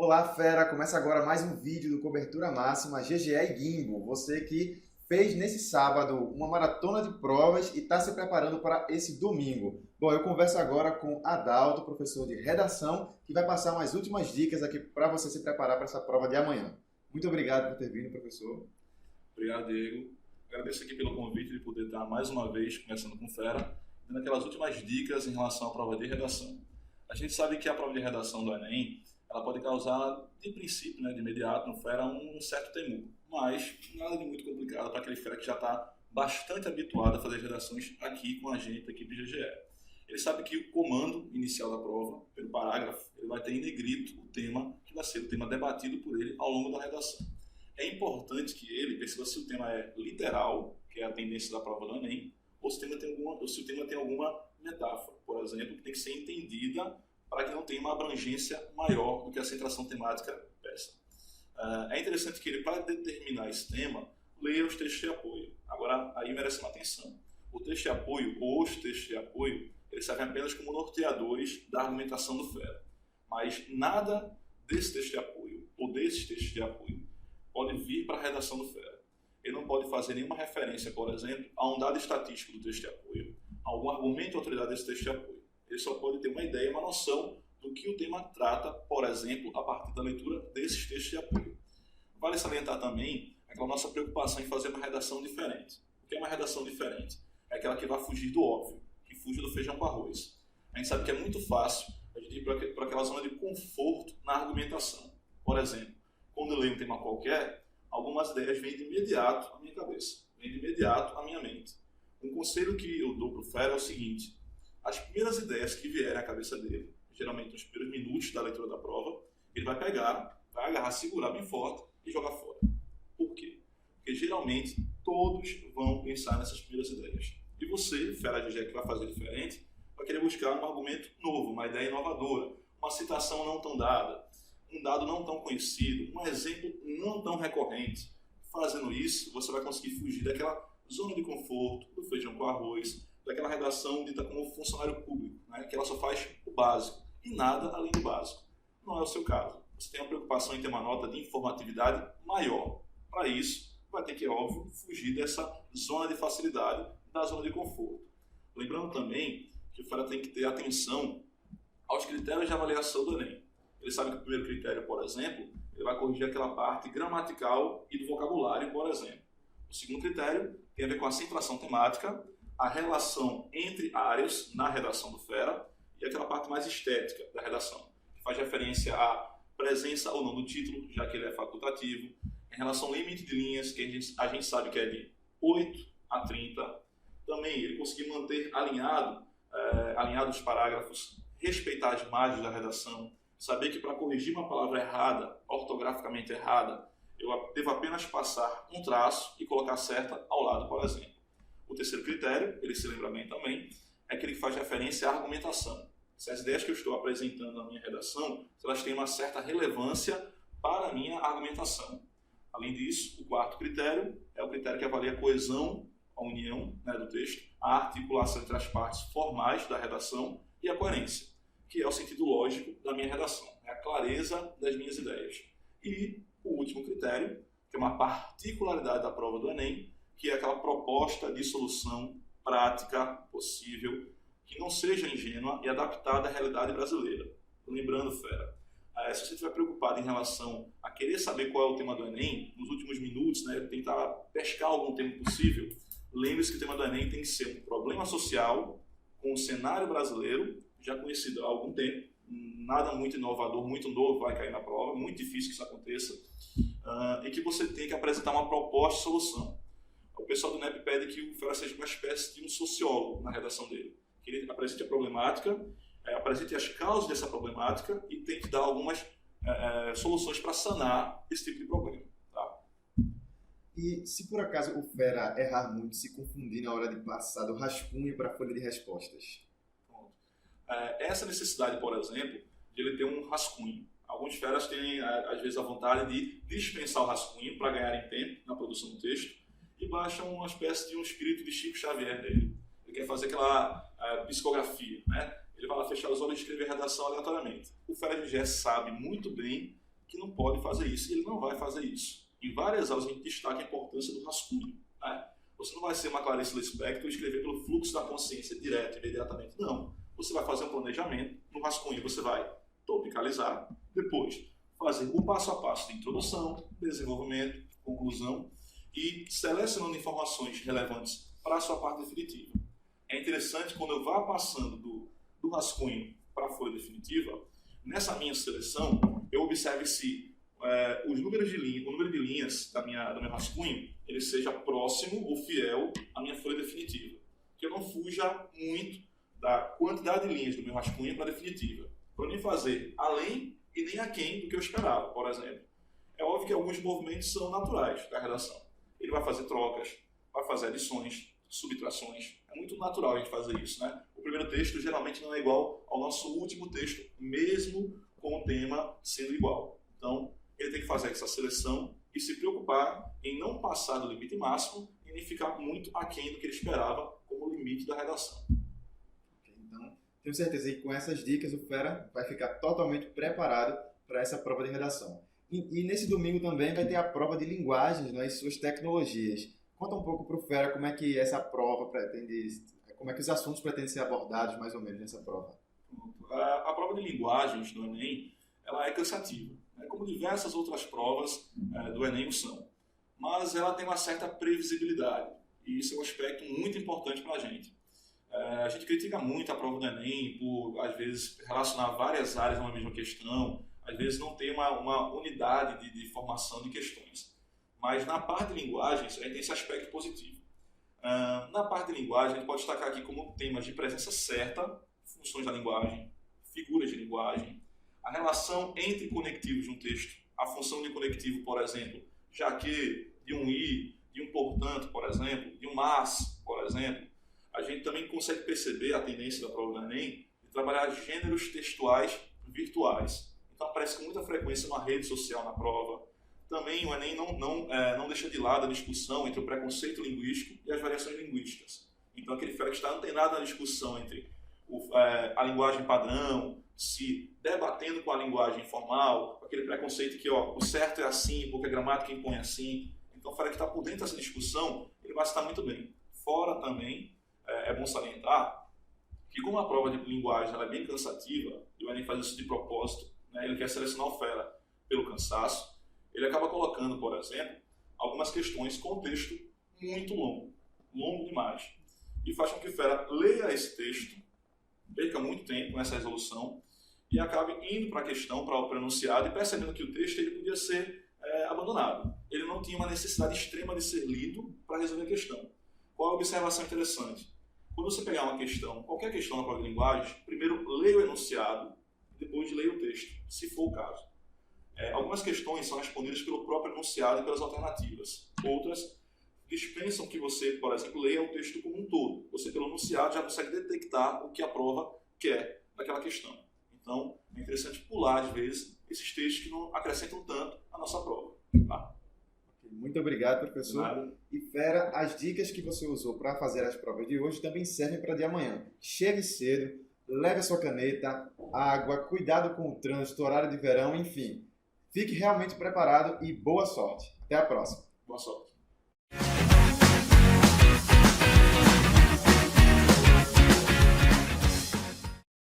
Olá, fera! Começa agora mais um vídeo do Cobertura Máxima GGE e Gimbo. Você que fez nesse sábado uma maratona de provas e está se preparando para esse domingo. Bom, eu converso agora com Adalto, professor de redação, que vai passar umas últimas dicas aqui para você se preparar para essa prova de amanhã. Muito obrigado por ter vindo, professor. Obrigado, Diego. Agradeço aqui pelo convite de poder estar mais uma vez conversando com o Fera, dando aquelas últimas dicas em relação à prova de redação. A gente sabe que a prova de redação do Enem, ela pode causar, de princípio, de imediato, no Fera, um certo temor. Mas nada de muito complicado para aquele Fera que já está bastante habituado a fazer redações aqui com a gente, a equipe GGE. Ele sabe que o comando inicial da prova, pelo parágrafo, ele vai ter em negrito o tema, que vai ser o tema debatido por ele ao longo da redação. É importante que ele perceba se o tema é literal, que é a tendência da prova do Enem, ou se o tema tem alguma metáfora, por exemplo, que tem que ser entendida para que não tenha uma abrangência maior do que a centração temática peça. É interessante que ele, para determinar esse tema, leia os textos de apoio. Agora, aí merece uma atenção. O texto de apoio, ou os textos de apoio, eles servem apenas como norteadores da argumentação do Fera. Mas nada desse texto de apoio, ou desses textos de apoio, pode vir para a redação do Fera. Ele não pode fazer nenhuma referência, por exemplo, a um dado estatístico do texto de apoio, a algum argumento ou autoridade desse texto de apoio. Ele só pode ter uma ideia, uma noção do que o tema trata, por exemplo, a partir da leitura desses textos de apoio. Vale salientar também aquela nossa preocupação em fazer uma redação diferente. O que é uma redação diferente? É aquela que vai fugir do óbvio, que fuge do feijão com arroz. A gente sabe que é muito fácil a gente ir para aquela zona de conforto na argumentação. Por exemplo, quando eu leio um tema qualquer, algumas ideias vêm de imediato à minha cabeça, vêm de imediato à minha mente. Um conselho que eu dou para o Fera é o seguinte: as primeiras ideias que vierem à cabeça dele, geralmente nos primeiros minutos da leitura da prova, ele vai pegar, vai agarrar, segurar bem forte e jogar fora. Por quê? Porque geralmente todos vão pensar nessas primeiras ideias. E você, Fera GG, que vai fazer diferente, vai querer buscar um argumento novo, uma ideia inovadora, uma citação não tão dada, um dado não tão conhecido, um exemplo não tão recorrente. Fazendo isso, você vai conseguir fugir daquela zona de conforto, do feijão com arroz, daquela redação dita como funcionário público, que ela só faz o básico e nada além do básico. Não é o seu caso. Você tem uma preocupação em ter uma nota de informatividade maior. Para isso, vai ter que, é óbvio, fugir dessa zona de facilidade, da zona de conforto. Lembrando também que o Fera tem que ter atenção aos critérios de avaliação do Enem. Ele sabe que o primeiro critério, por exemplo, ele vai corrigir aquela parte gramatical e do vocabulário, por exemplo. O segundo critério tem a ver com a centração temática, a relação entre áreas na redação do Fera e aquela parte mais estética da redação, que faz referência à presença ou não do título, já que ele é facultativo, em relação ao limite de linhas, que a gente sabe que é de 8 a 30. Também ele conseguir manter alinhado os parágrafos, respeitar as margens da redação, saber que para corrigir uma palavra errada, ortograficamente errada, eu devo apenas passar um traço e colocar certa ao lado, por exemplo. O terceiro critério, ele se lembra bem também, é aquele que faz referência à argumentação. Se as ideias que eu estou apresentando na minha redação, elas têm uma certa relevância para a minha argumentação. Além disso, o quarto critério é o critério que avalia a coesão, a união do texto, a articulação entre as partes formais da redação e a coerência, que é o sentido lógico da minha redação, é a clareza das minhas ideias. E o último critério, que é uma particularidade da prova do Enem, que é aquela proposta de solução prática, possível, que não seja ingênua e adaptada à realidade brasileira. Lembrando, Fera, se você estiver preocupado em relação a querer saber qual é o tema do Enem, nos últimos minutos, tentar pescar algum tema possível, lembre-se que o tema do Enem tem que ser um problema social com o cenário brasileiro, já conhecido há algum tempo, nada muito inovador, muito novo vai cair na prova, muito difícil que isso aconteça, e que você tem que apresentar uma proposta de solução. O pessoal do NEP pede que o Fera seja uma espécie de um sociólogo na redação dele. Que ele apresente a problemática, apresente as causas dessa problemática e tente dar algumas soluções para sanar esse tipo de problema. Tá? E se por acaso o Fera errar muito, se confundir na hora de passar do rascunho para a folha de respostas? Pronto. Essa necessidade, por exemplo, de ele ter um rascunho. Alguns feras têm, às vezes, a vontade de dispensar o rascunho para ganharem tempo na produção do texto e baixam uma espécie de um espírito de Chico Xavier dele. Ele quer fazer aquela psicografia, Ele vai lá fechar os olhos e escrever a redação aleatoriamente. O Fera GG sabe muito bem que não pode fazer isso, e ele não vai fazer isso. Em várias aulas a gente destaca a importância do rascunho. Né? Você não vai ser uma Clarice Lispector e escrever pelo fluxo da consciência direto, imediatamente. Não. Você vai fazer um planejamento, no rascunho você vai topicalizar, depois fazer o passo a passo de introdução, desenvolvimento, conclusão e selecionando informações relevantes para a sua parte definitiva. É interessante quando eu vá passando do rascunho para a folha definitiva, nessa minha seleção, eu observe se o número de linhas do meu rascunho ele seja próximo ou fiel à minha folha definitiva. Que eu não fuja muito da quantidade de linhas do meu rascunho para a definitiva. Para não fazer além e nem aquém do que eu esperava, por exemplo. É óbvio que alguns movimentos são naturais da redação. Ele vai fazer trocas, vai fazer adições, subtrações. É muito natural a gente fazer isso, né? O primeiro texto geralmente não é igual ao nosso último texto, mesmo com o tema sendo igual. Então, ele tem que fazer essa seleção e se preocupar em não passar do limite máximo e nem ficar muito aquém do que ele esperava como limite da redação. Então, tenho certeza que com essas dicas o Fera vai ficar totalmente preparado para essa prova de redação. E nesse domingo também vai ter a prova de linguagens, né, e suas tecnologias. Conta um pouco para o Fera como é que essa prova como é que os assuntos pretendem ser abordados mais ou menos nessa prova. A prova de linguagens do Enem, ela é cansativa, né, como diversas outras provas do Enem o são. Mas ela tem uma certa previsibilidade, e isso é um aspecto muito importante para a gente. A gente critica muito a prova do Enem por, às vezes, relacionar várias áreas numa mesma questão, às vezes não tem uma unidade de formação de questões. Mas na parte de linguagens, a gente tem esse aspecto positivo. Na parte de linguagem, a gente pode destacar aqui como temas de presença certa, funções da linguagem, figuras de linguagem, a relação entre conectivos de um texto, a função de conectivo, por exemplo, já que, de um e, de um portanto, por exemplo, de um mas, por exemplo. A gente também consegue perceber a tendência da prova do Enem de trabalhar gêneros textuais virtuais. Então aparece com muita frequência uma rede social na prova. Também o Enem não deixa de lado a discussão entre o preconceito linguístico e as variações linguísticas. Então aquele fera que está antenado na discussão entre a linguagem padrão, se debatendo com a linguagem informal, aquele preconceito que o certo é assim, porque a gramática impõe assim. Então o fera que está por dentro dessa discussão, ele vai estar muito bem. Fora também, é bom salientar que como a prova de linguagem ela é bem cansativa, e o Enem faz isso de propósito, né, ele quer selecionar o fera pelo cansaço, ele acaba colocando, por exemplo, algumas questões com texto muito longo demais, e faz com que o fera leia esse texto, perca muito tempo nessa resolução, e acabe indo para a questão, para o enunciado, e percebendo que o texto ele podia ser abandonado. Ele não tinha uma necessidade extrema de ser lido para resolver a questão. Qual é a observação interessante? Quando você pegar uma questão, qualquer questão na prova de linguagem, primeiro leia o enunciado, depois leia o texto, se for o caso. Algumas questões são respondidas pelo próprio enunciado e pelas alternativas. Outras dispensam que você, por exemplo, leia o texto como um todo. Você, pelo enunciado, já consegue detectar o que a prova quer daquela questão. Então, é interessante pular, às vezes, esses textos que não acrescentam tanto à nossa prova. Tá? Muito obrigado, professor. E Fera, as dicas que você usou para fazer as provas de hoje também servem para de amanhã. Chegue cedo, leve a sua caneta, água, cuidado com o trânsito, horário de verão, enfim. Fique realmente preparado e boa sorte. Até a próxima. Boa sorte.